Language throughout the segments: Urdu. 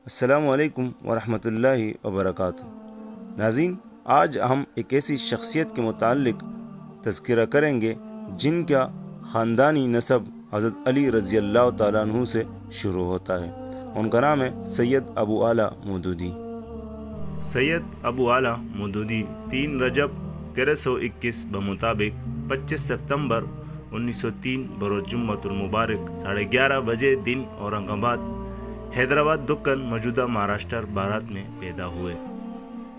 السلام علیکم ورحمۃ اللہ وبرکاتہ۔ ناظرین، آج ہم ایک ایسی شخصیت کے متعلق تذکرہ کریں گے جن کا خاندانی نسب حضرت علی رضی اللہ تعالیٰ عنہ سے شروع ہوتا ہے۔ ان کا نام ہے سید ابو اعلیٰ مودودی۔ سید ابو اعلیٰ مودودی 3 رجب 1321 بمطابق 25 ستمبر 1903 بروز جمعۃ المبارک 11:30 بجے دن اورنگ آباد حیدرآباد دکن موجودہ مہاراشٹر بھارت میں پیدا ہوئے۔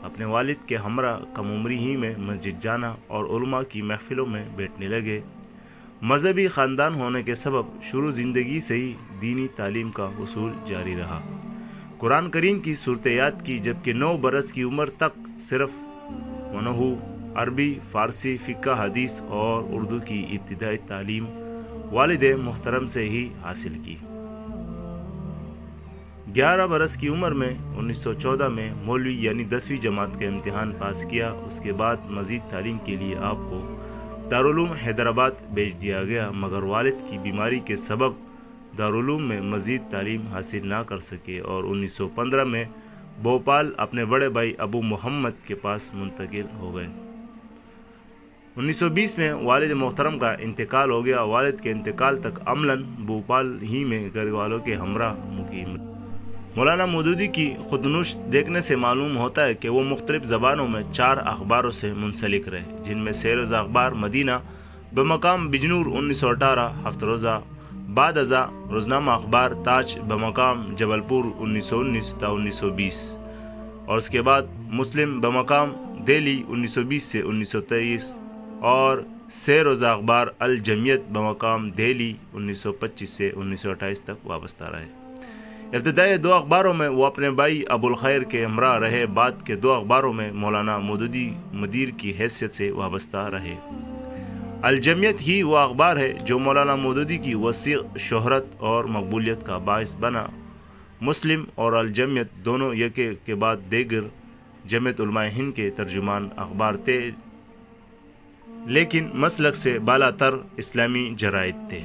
اپنے والد کے ہمراہ کم عمری ہی میں مسجد جانا اور علماء کی محفلوں میں بیٹھنے لگے۔ مذہبی خاندان ہونے کے سبب شروع زندگی سے ہی دینی تعلیم کا حصول جاری رہا۔ قرآن کریم کی صورت یاد کی جبکہ 9 برس کی عمر تک صرف نحو، عربی، فارسی، فقہ، حدیث اور اردو کی ابتدائی تعلیم والد محترم سے ہی حاصل کی۔ 11 برس کی عمر میں 1914 میں مولوی یعنی 10ویں جماعت کا امتحان پاس کیا۔ اس کے بعد مزید تعلیم کے لیے آپ کو دارالعلوم حیدرآباد بھیج دیا گیا، مگر والد کی بیماری کے سبب دارالعلوم میں مزید تعلیم حاصل نہ کر سکے اور 1915 میں بھوپال اپنے بڑے بھائی ابو محمد کے پاس منتقل ہو گئے۔ 1920 میں والد محترم کا انتقال ہو گیا۔ والد کے انتقال تک عملاً بھوپال ہی میں گھر والوں کے ہمراہ مقیم رہے۔ مولانا مودودی کی خودنوشت دیکھنے سے معلوم ہوتا ہے کہ وہ مختلف زبانوں میں 4 اخباروں سے منسلک رہے، جن میں سیروز اخبار مدینہ بمقام بجنور 1918 ہفت روزہ، بعد ازاں روزنامہ اخبار تاج بمقام جبل پور 1919 تا 1920، اور اس کے بعد مسلم بمقام دہلی 1920 سے 1923 اور سیروز اخبار الجمیت بمقام دہلی 1925 سے 1928 تک وابستہ رہے۔ ابتدائی 2 اخباروں میں وہ اپنے بھائی ابو الخیر کے ہمراہ رہے، بعد کے 2 اخباروں میں مولانا مودودی مدیر کی حیثیت سے وابستہ رہے۔ الجمیت ہی وہ اخبار ہے جو مولانا مودودی کی وسیع شہرت اور مقبولیت کا باعث بنا۔ مسلم اور الجمیت دونوں یکے کے بعد دیگر جمعیت علماء ہند کے ترجمان اخبار تھے، لیکن مسلک سے بالا تر اسلامی جرائد تھے۔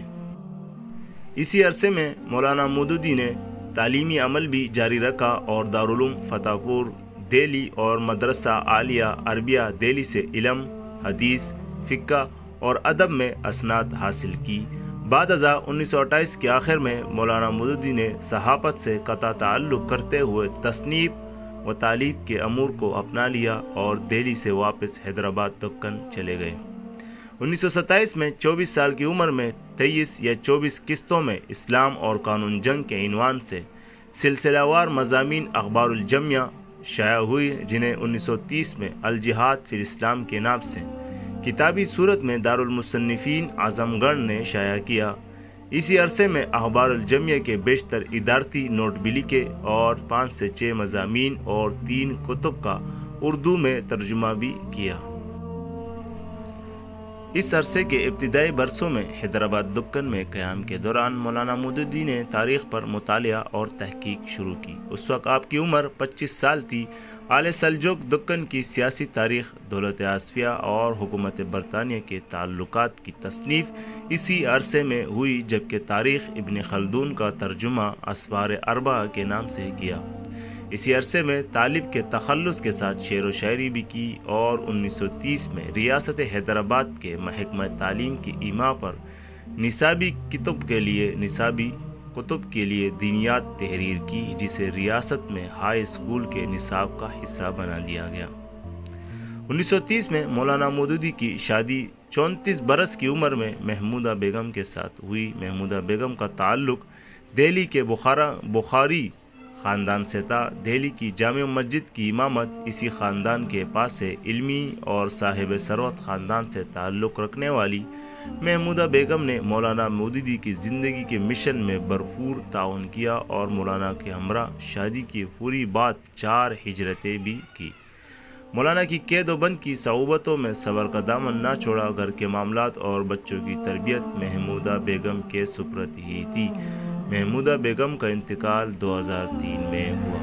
اسی عرصے میں مولانا مودودی نے تعلیمی عمل بھی جاری رکھا اور دارالعلوم فتح پور دہلی اور مدرسہ عالیہ عربیہ دہلی سے علم، حدیث، فقہ اور ادب میں اسناد حاصل کی۔ بعد ازاں 1928 کے آخر میں مولانا مودودی نے صحافت سے قطع تعلق کرتے ہوئے تصنیف و تالیف کے امور کو اپنا لیا اور دہلی سے واپس حیدرآباد دکن چلے گئے۔ 1927 میں 24 سال کی عمر میں 23 یا 24 قسطوں میں اسلام اور قانون جنگ کے عنوان سے سلسلہ وار مضامین اخبار الجمیہ شائع ہوئی، جنہیں 1930 میں الجہاد فی الاسلام کے نام سے کتابی صورت میں دارالمصنفین اعظم گڑھ نے شائع کیا۔ اسی عرصے میں اخبار الجمیہ کے بیشتر ادارتی نوٹ بھی لکھے اور 5 سے 6 مضامین اور 3 کتب کا اردو میں ترجمہ بھی کیا۔ اس عرصے کے ابتدائی برسوں میں حیدرآباد دکن میں قیام کے دوران مولانا مودودی نے تاریخ پر مطالعہ اور تحقیق شروع کی۔ اس وقت آپ کی عمر 25 سال تھی۔ آل سلجوق دکن کی سیاسی تاریخ، دولت آصفیہ اور حکومت برطانیہ کے تعلقات کی تصنیف اسی عرصے میں ہوئی، جبکہ تاریخ ابن خلدون کا ترجمہ اسفار اربعہ کے نام سے کیا۔ اسی عرصے میں طالب کے تخلص کے ساتھ شعر و شاعری بھی کی اور 1930 میں ریاست حیدرآباد کے محکمہ تعلیم کی ایما پر نصابی کتب کے لیے دینیات تحریر کی، جسے ریاست میں ہائی اسکول کے نصاب کا حصہ بنا دیا گیا۔ 1930 میں مولانا مودودی کی شادی 34 برس کی عمر میں محمودہ بیگم کے ساتھ ہوئی۔ محمودہ بیگم کا تعلق دہلی کے بخاری خاندان سے تھا۔ دہلی کی جامع مسجد کی امامت اسی خاندان کے پاس ہے۔ علمی اور صاحب ثروت خاندان سے تعلق رکھنے والی محمودہ بیگم نے مولانا مودودی کی زندگی کے مشن میں بھرپور تعاون کیا اور مولانا کے ہمراہ شادی کی پوری بعد 4 ہجرتیں بھی کی۔ مولانا کی قید و بند کی صعوبتوں میں صبر کا دامن نہ چھوڑا۔ گھر کے معاملات اور بچوں کی تربیت محمودہ بیگم کے سپرد ہی تھی۔ محمودہ بیگم کا انتقال 2003 میں ہوا۔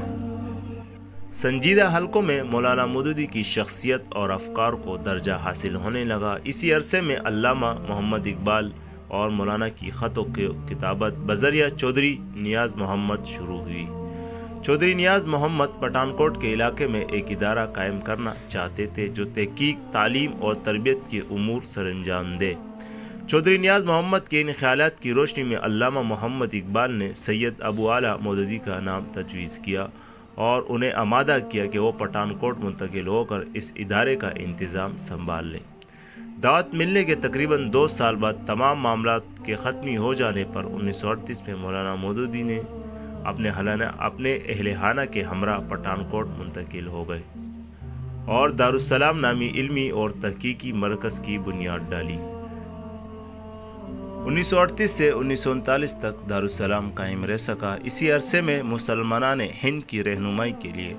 سنجیدہ حلقوں میں مولانا مودودی کی شخصیت اور افکار کو درجہ حاصل ہونے لگا۔ اسی عرصے میں علامہ محمد اقبال اور مولانا کی خط و کتابت بذریعہ چودھری نیاز محمد شروع ہوئی۔ چودھری نیاز محمد پٹھانکوٹ کے علاقے میں ایک ادارہ قائم کرنا چاہتے تھے جو تحقیق، تعلیم اور تربیت کے امور سر انجام دے۔ چودھری نیاز محمد کے ان خیالات کی روشنی میں علامہ محمد اقبال نے سید ابو اعلیٰ مودودی کا نام تجویز کیا اور انہیں آمادہ کیا کہ وہ پٹھانکوٹ منتقل ہو کر اس ادارے کا انتظام سنبھال لیں۔ دعوت ملنے کے تقریباً 2 سال بعد تمام معاملات کے ختم ہو جانے پر 1938 میں مولانا مودودی نے اپنے اہل خانہ کے ہمراہ پٹھانکوٹ منتقل ہو گئے اور دارالسلام نامی علمی اور تحقیقی مرکز کی بنیاد ڈالی۔ 1938 سے 1939 تک دارالسلام قائم رہ سکا۔ اسی عرصے میں مسلمانان ہند کی رہنمائی کے لیے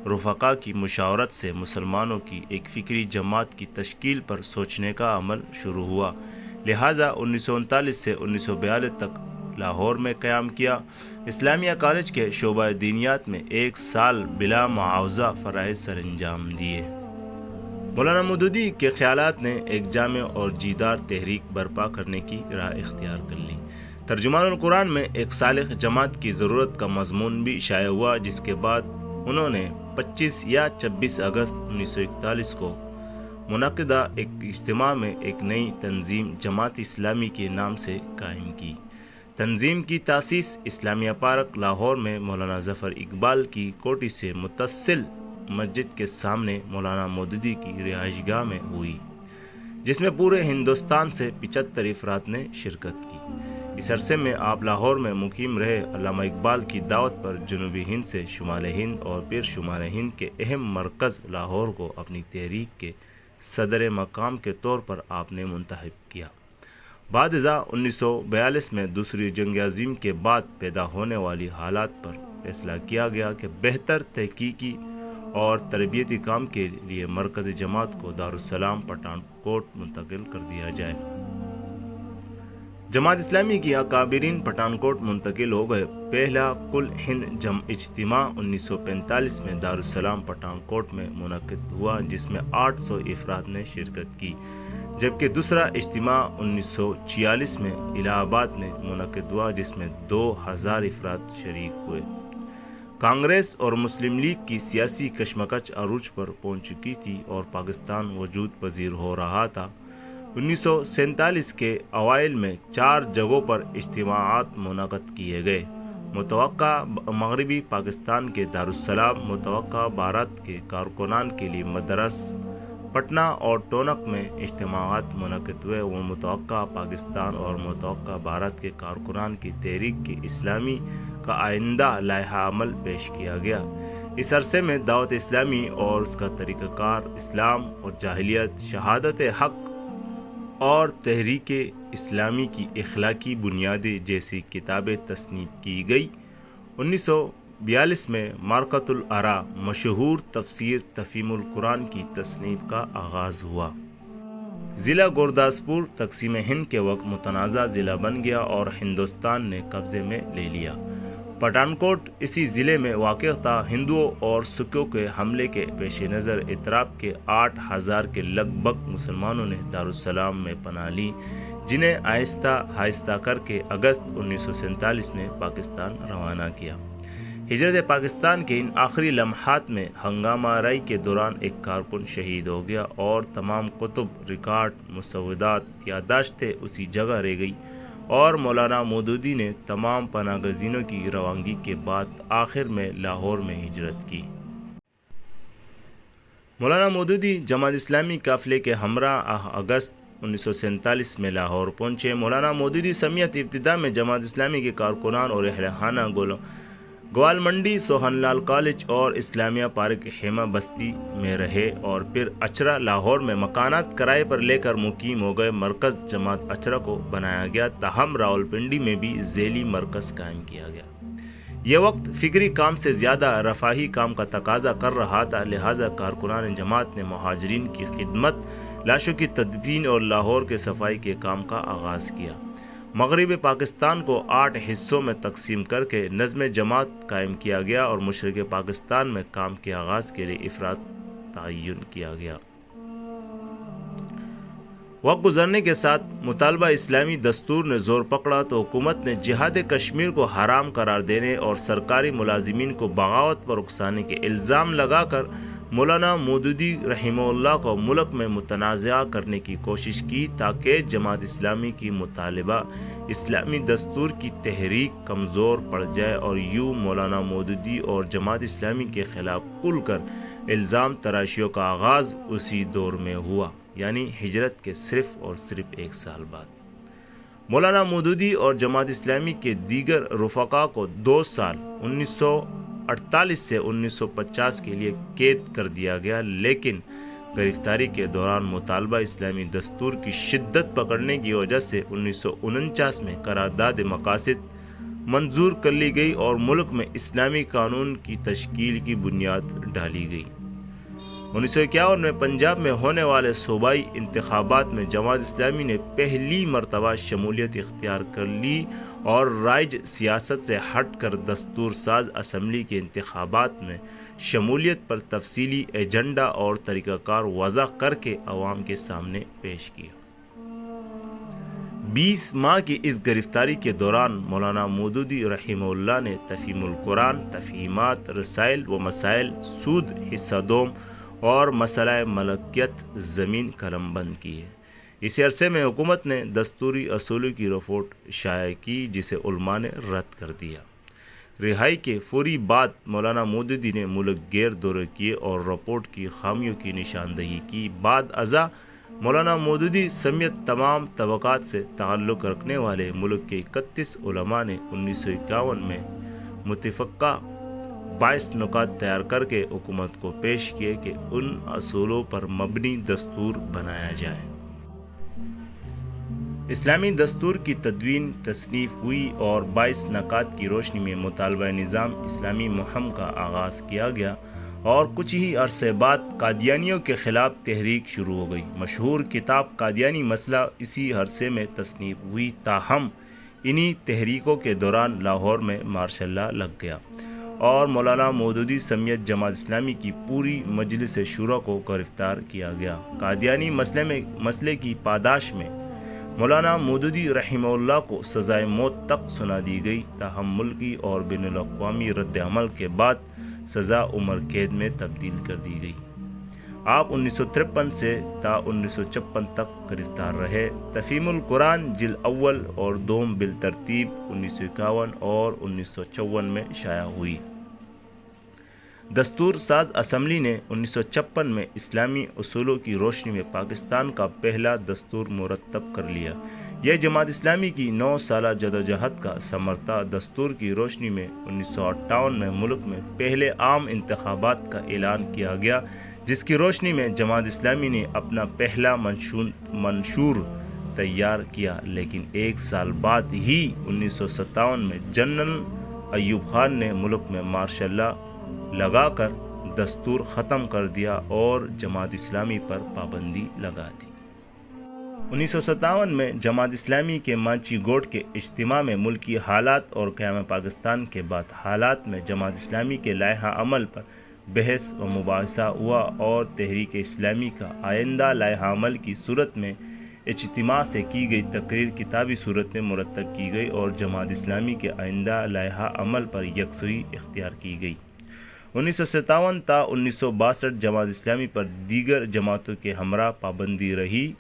رفقا کی مشاورت سے مسلمانوں کی ایک فکری جماعت کی تشکیل پر سوچنے کا عمل شروع ہوا، لہٰذا 1939 سے 1942 تک لاہور میں قیام کیا۔ اسلامیہ کالج کے شعبہ دینیات میں 1 سال بلا معاوضہ فرائض سر انجام دیے۔ مولانا مودودی کے خیالات نے ایک جامع اور جیدار تحریک برپا کرنے کی راہ اختیار کر لی۔ ترجمان القرآن میں ایک صالح جماعت کی ضرورت کا مضمون بھی شائع ہوا، جس کے بعد انہوں نے 25 یا 26 اگست 1941 کو منعقدہ ایک اجتماع میں ایک نئی تنظیم جماعت اسلامی کے نام سے قائم کی۔ تنظیم کی تاسیس اسلامیہ پارک لاہور میں مولانا ظفر اقبال کی کوٹھی سے متصل مسجد کے سامنے مولانا مودودی کی رہائش گاہ میں ہوئی، جس میں پورے ہندوستان سے 75 افراد نے شرکت کی۔ اس عرصے میں آپ لاہور میں مقیم رہے۔ علامہ اقبال کی دعوت پر جنوبی ہند سے شمال ہند اور پھر شمال ہند کے اہم مرکز لاہور کو اپنی تحریک کے صدر مقام کے طور پر آپ نے منتخب کیا۔ بعد ازاں 1942 میں دوسری جنگ عظیم کے بعد پیدا ہونے والی حالات پر فیصلہ کیا گیا کہ بہتر تحقیقی اور تربیتی کام کے لیے مرکزی جماعت کو دارالسلام پٹھانکوٹ منتقل کر دیا جائے۔ جماعت اسلامی کی اکابرین پٹھانکوٹ منتقل ہو گئے۔ پہلا کل ہند اجتماع 1945 میں دارالسلام پٹھانکوٹ میں منعقد ہوا، جس میں 800 افراد نے شرکت کی، جبکہ دوسرا اجتماع 1946 میں الہ آباد میں منعقد ہوا، جس میں 2000 افراد شریک ہوئے۔ کانگریس اور مسلم لیگ کی سیاسی کشمکش عروج پر پہنچ چکی تھی اور پاکستان وجود پذیر ہو رہا تھا۔ 1947 کے اوائل میں 4 جگہوں پر اجتماعات منعقد کیے گئے۔ متوقع مغربی پاکستان کے دارالسلام، متوقع بھارت کے کارکنان کے لیے مدرس، پٹنہ اور ٹونک میں اجتماعات منعقد ہوئے۔ وہ متوقع پاکستان اور متوقع بھارت کے کارکنان کی تحریک کے اسلامی کا آئندہ لائحہ عمل پیش کیا گیا۔ اس عرصے میں دعوت اسلامی اور اس کا طریقہ کار، اسلام اور جاہلیت، شہادت حق اور تحریک اسلامی کی اخلاقی بنیادیں جیسی کتابیں تصنیف کی گئی۔ 1942 میں مارکۃ الآراء، مشہور تفسیر تفہیم القرآن کی تصنیف کا آغاز ہوا۔ ضلع گورداسپور تقسیم ہند کے وقت متنازع ضلع بن گیا اور ہندوستان نے قبضے میں لے لیا۔ پٹھانکوٹ اسی ضلع میں واقع تھا۔ ہندوؤں اور سکھوں کے حملے کے پیش نظر اطراف کے 8000 کے لگ بھگ مسلمانوں نے دارالسلام میں پناہ لی، جنہیں آہستہ آہستہ کر کے اگست 1947 میں پاکستان روانہ کیا۔ ہجرت پاکستان کے ان آخری لمحات میں ہنگامہ آرائی کے دوران ایک کارکن شہید ہو گیا اور تمام کتب، ریکارڈ، مسودات، یادداشتیں اسی جگہ رہ گئی، اور مولانا مودودی نے تمام پناہ گزینوں کی روانگی کے بعد آخر میں لاہور میں ہجرت کی۔ مولانا مودودی جماعت اسلامی قافلے کے ہمراہ اگست 1947 میں لاہور پہنچے۔ مولانا مودودی سمیت ابتدا میں جماعت اسلامی کے کارکنان اور اہل خانہ گوال منڈی، سوہن لال کالج اور اسلامیہ پارک خیمہ بستی میں رہے اور پھر اچرا لاہور میں مکانات کرائے پر لے کر مقیم ہو گئے۔ مرکز جماعت اچرا کو بنایا گیا، تاہم راولپنڈی میں بھی ذیلی مرکز قائم کیا گیا۔ یہ وقت فکری کام سے زیادہ رفاہی کام کا تقاضا کر رہا تھا، لہذا کارکنان جماعت نے مہاجرین کی خدمت، لاشوں کی تدفین اور لاہور کے صفائی کے کام کا آغاز کیا۔ مغربی پاکستان کو 8 حصوں میں تقسیم کر کے نظم جماعت قائم کیا گیا اور مشرق پاکستان میں کام کے آغاز کے لیے افراد تعین کیا گیا۔ وقت گزرنے کے ساتھ مطالبہ اسلامی دستور نے زور پکڑا تو حکومت نے جہاد کشمیر کو حرام قرار دینے اور سرکاری ملازمین کو بغاوت پر اکسانے کے الزام لگا کر مولانا مودودی رحمہ اللہ کو ملک میں متنازع کرنے کی کوشش کی تاکہ جماعت اسلامی کی مطالبہ اسلامی دستور کی تحریک کمزور پڑ جائے اور یوں مولانا مودودی اور جماعت اسلامی کے خلاف کھل کر الزام تراشیوں کا آغاز اسی دور میں ہوا، یعنی ہجرت کے صرف اور صرف 1 سال بعد۔ مولانا مودودی اور جماعت اسلامی کے دیگر رفقا کو 2 سال 1948 سے 1950 کے لیے قید کر دیا گیا، لیکن گرفتاری کے دوران مطالبہ اسلامی دستور کی شدت پکڑنے کی وجہ سے 1949 میں قرارداد مقاصد منظور کر لی گئی اور ملک میں اسلامی قانون کی تشکیل کی بنیاد ڈالی گئی۔ 1951 میں پنجاب میں ہونے والے صوبائی انتخابات میں جماعت اسلامی نے پہلی مرتبہ شمولیت اختیار کر لی اور رائج سیاست سے ہٹ کر دستور ساز اسمبلی کے انتخابات میں شمولیت پر تفصیلی ایجنڈا اور طریقہ کار وضع کر کے عوام کے سامنے پیش کیا۔ 20 ماہ کی اس گرفتاری کے دوران مولانا مودودی رحمہ اللہ نے تفہیم القرآن، تفہیمات، رسائل و مسائل، سود، حصہ دوم اور مسئلہ ملکیت زمین قلم بند کی ہے۔ اسی عرصے میں حکومت نے دستوری اصولوں کی رپورٹ شائع کی جسے علماء نے رد کر دیا۔ رہائی کے فوری بعد مولانا مودودی نے ملک گیر دورے کیے اور رپورٹ کی خامیوں کی نشاندہی کی۔ بعد ازاں مولانا مودودی سمیت تمام طبقات سے تعلق رکھنے والے ملک کے 31 علماء نے 1951 میں متفقہ 22 نکات تیار کر کے حکومت کو پیش کیے کہ ان اصولوں پر مبنی دستور بنایا جائے۔ اسلامی دستور کی تدوین تصنیف ہوئی اور 22 نکات کی روشنی میں مطالبہ نظام اسلامی مہم کا آغاز کیا گیا اور کچھ ہی عرصے بعد قادیانیوں کے خلاف تحریک شروع ہو گئی۔ مشہور کتاب قادیانی مسئلہ اسی عرصے میں تصنیف ہوئی، تاہم انہی تحریکوں کے دوران لاہور میں مارشل لا لگ گیا اور مولانا مودودی سمیت جماعت اسلامی کی پوری مجلس شورا کو گرفتار کیا گیا۔ قادیانی مسئلے کی پاداش میں مولانا مودودی رحمہ اللہ کو سزائے موت تک سنا دی گئی، تاہم ملکی اور بین الاقوامی رد عمل کے بعد سزا عمر قید میں تبدیل کر دی گئی۔ آپ 1953 سے تا 1956 تک گرفتار رہے۔ تفہیم القرآن جلد اول اور دوم بالترتیب 1951 اور 1954 میں شائع ہوئی۔ دستور ساز اسمبلی نے 1956 میں اسلامی اصولوں کی روشنی میں پاکستان کا پہلا دستور مرتب کر لیا۔ یہ جماعت اسلامی کی 9 سالہ جدوجہد کا ثمر تھا۔ دستور کی روشنی میں 1958 میں ملک میں پہلے عام انتخابات کا اعلان کیا گیا، جس کی روشنی میں جماعت اسلامی نے اپنا پہلا منشور تیار کیا، لیکن 1 سال بعد ہی 1957 میں جنرل ایوب خان نے ملک میں مارشل لا لگا کر دستور ختم کر دیا اور جماعت اسلامی پر پابندی لگا دی۔ 1957 میں جماعت اسلامی کے مانچی گوٹ کے اجتماع میں ملکی حالات اور قیام پاکستان کے بعد حالات میں جماعت اسلامی کے لائحہ عمل پر بحث و مباحثہ ہوا اور تحریک اسلامی کا آئندہ لائحہ عمل کی صورت میں اجتماع سے کی گئی تقریر کتابی صورت میں مرتب کی گئی اور جماعت اسلامی کے آئندہ لائحہ عمل پر یکسوئی اختیار کی گئی۔ 1957 تا 1962 جماعت اسلامی پر دیگر جماعتوں کے ہمراہ پابندی رہی۔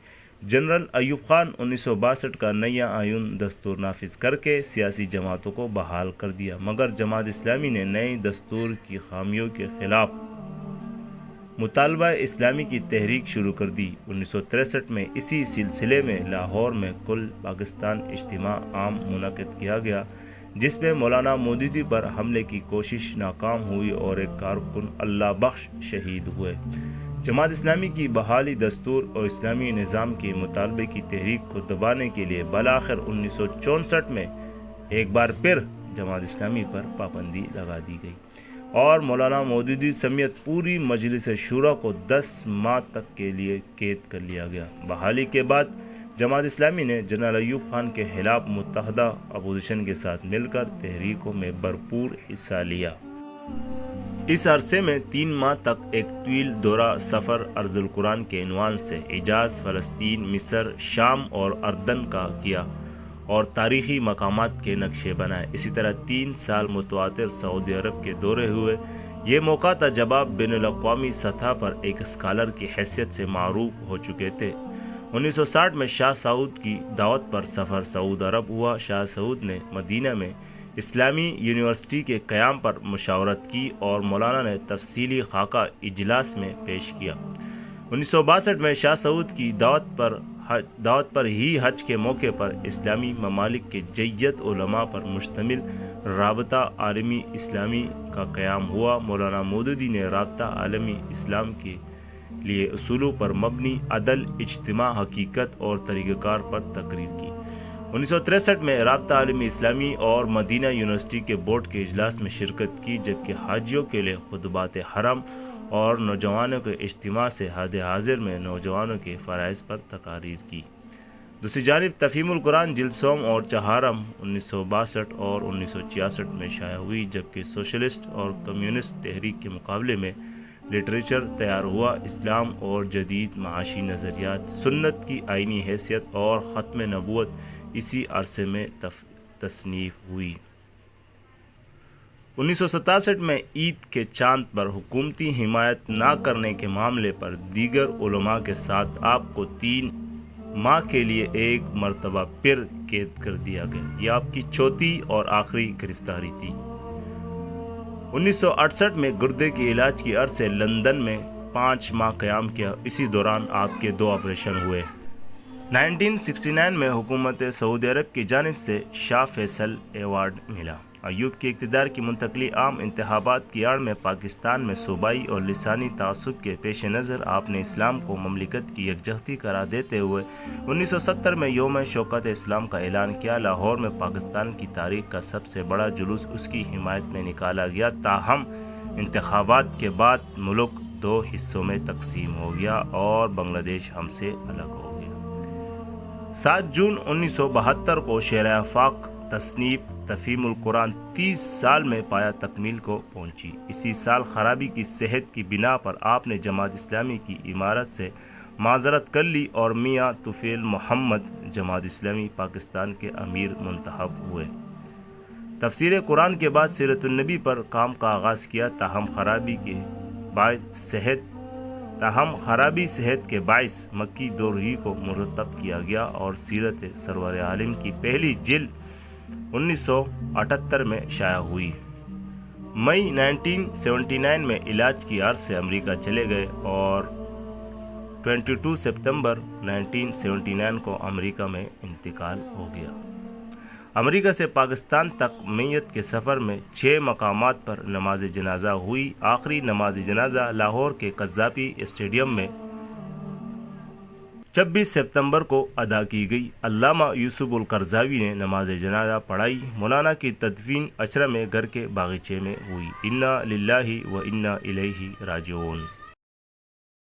جنرل ایوب خان 1962 کا نیا آئین دستور نافذ کر کے سیاسی جماعتوں کو بحال کر دیا، مگر جماعت اسلامی نے نئے دستور کی خامیوں کے خلاف مطالبہ اسلامی کی تحریک شروع کر دی۔ 1963 میں اسی سلسلے میں لاہور میں کل پاکستان اجتماع عام منعقد کیا گیا، جس میں مولانا مودودی پر حملے کی کوشش ناکام ہوئی اور ایک کارکن اللہ بخش شہید ہوئے۔ جماعت اسلامی کی بحالی دستور اور اسلامی نظام کے مطالبے کی تحریک کو دبانے کے لیے بالآخر 1964 میں ایک بار پھر جماعت اسلامی پر پابندی لگا دی گئی اور مولانا مودودی سمیت پوری مجلس شورا کو 10 ماہ تک کے لیے قید کر لیا گیا۔ بحالی کے بعد جماعت اسلامی نے جنرل ایوب خان کے خلاف متحدہ اپوزیشن کے ساتھ مل کر تحریکوں میں بھرپور حصہ لیا۔ اس عرصے میں 3 ماہ تک ایک طویل دورہ سفر ارض القرآن کے عنوان سے حجاز، فلسطین، مصر، شام اور اردن کا کیا اور تاریخی مقامات کے نقشے بنائے۔ اسی طرح 3 سال متواتر سعودی عرب کے دورے ہوئے۔ یہ موقع تھا جب آپ بین الاقوامی سطح پر ایک اسکالر کی حیثیت سے معروف ہو چکے تھے۔ 1960 میں شاہ سعود کی دعوت پر سفر سعود عرب ہوا۔ شاہ سعود نے مدینہ میں اسلامی یونیورسٹی کے قیام پر مشاورت کی اور مولانا نے تفصیلی خاکہ اجلاس میں پیش کیا۔ 1962 میں شاہ سعود کی دعوت پر ہی حج کے موقع پر اسلامی ممالک کے جید علماء پر مشتمل رابطہ عالمی اسلامی کا قیام ہوا۔ مولانا مودودی نے رابطہ عالمی اسلام کے لیے اصولوں پر مبنی عدل، اجتماع، حقیقت اور طریقہ کار پر تقریر کی۔ 1963 میں رابطہ عالمی اسلامی اور مدینہ یونیورسٹی کے بورڈ کے اجلاس میں شرکت کی، جبکہ حاجیوں کے لیے خطبات حرم اور نوجوانوں کے اجتماع سے حد حاضر میں نوجوانوں کے فرائض پر تقاریر کی۔ دوسری جانب تفہیم القرآن جلد سوم اور چہارم 1962 اور 1966 میں شائع ہوئی، جبکہ سوشلسٹ اور کمیونسٹ تحریک کے مقابلے میں لٹریچر تیار ہوا۔ اسلام اور جدید معاشی نظریات، سنت کی آئینی حیثیت اور ختم نبوت اسی عرصے میں تصنیف ہوئی۔ 1967 میں عید کے چاند پر حکومتی حمایت نہ کرنے کے معاملے پر دیگر علماء کے ساتھ آپ کو 3 ماہ کے لیے ایک مرتبہ پھر قید کر دیا گیا۔ یہ آپ کی چوتھی اور آخری گرفتاری تھی۔ 1968 میں گردے کے علاج کی عرض سے لندن میں 5 ماہ قیام کیا۔ اسی دوران آپ کے 2 آپریشن ہوئے۔ 1969 میں حکومت سعودی عرب کی جانب سے شاہ فیصل ایوارڈ ملا۔ ایوب کی اقتدار کی منتقلی عام انتخابات کی آڑ میں پاکستان میں صوبائی اور لسانی تعصب کے پیش نظر آپ نے اسلام کو مملکت کی یکجہتی قرار دیتے ہوئے 1970 میں یوم شوکت اسلام کا اعلان کیا۔ لاہور میں پاکستان کی تاریخ کا سب سے بڑا جلوس اس کی حمایت میں نکالا گیا، تاہم انتخابات کے بعد ملک 2 حصوں میں تقسیم ہو گیا اور بنگلہ دیش ہم سے الگ ہو گیا۔ 7 جون 1972 کو شہر آفاق تصنیف تفہیم القرآن 30 سال میں پایا تکمیل کو پہنچی۔ اسی سال خرابی کی صحت کی بنا پر آپ نے جماعت اسلامی کی امارت سے معذرت کر لی اور میاں طفیل محمد جماعت اسلامی پاکستان کے امیر منتخب ہوئے۔ تفسیر قرآن کے بعد سیرت النبی پر کام کا آغاز کیا، تاہم خرابی صحت کے باعث مکی دور ہی کو مرتب کیا گیا اور سیرت سرور عالم کی پہلی جلد 1978 میں شائع ہوئی۔ مئی 1979 میں علاج کی عرض سے امریکہ چلے گئے اور 22 ستمبر 1979 کو امریکہ میں انتقال ہو گیا۔ امریکہ سے پاکستان تک میت کے سفر میں 6 مقامات پر نماز جنازہ ہوئی۔ آخری نماز جنازہ لاہور کے قذافی اسٹیڈیم میں 26 ستمبر کو ادا کی گئی۔ علامہ یوسف القرضاوی نے نماز جنازہ پڑھائی۔ مولانا کی تدفین اچرا میں گھر کے باغیچے میں ہوئی۔ انا للہ و انا الیہ راجعون۔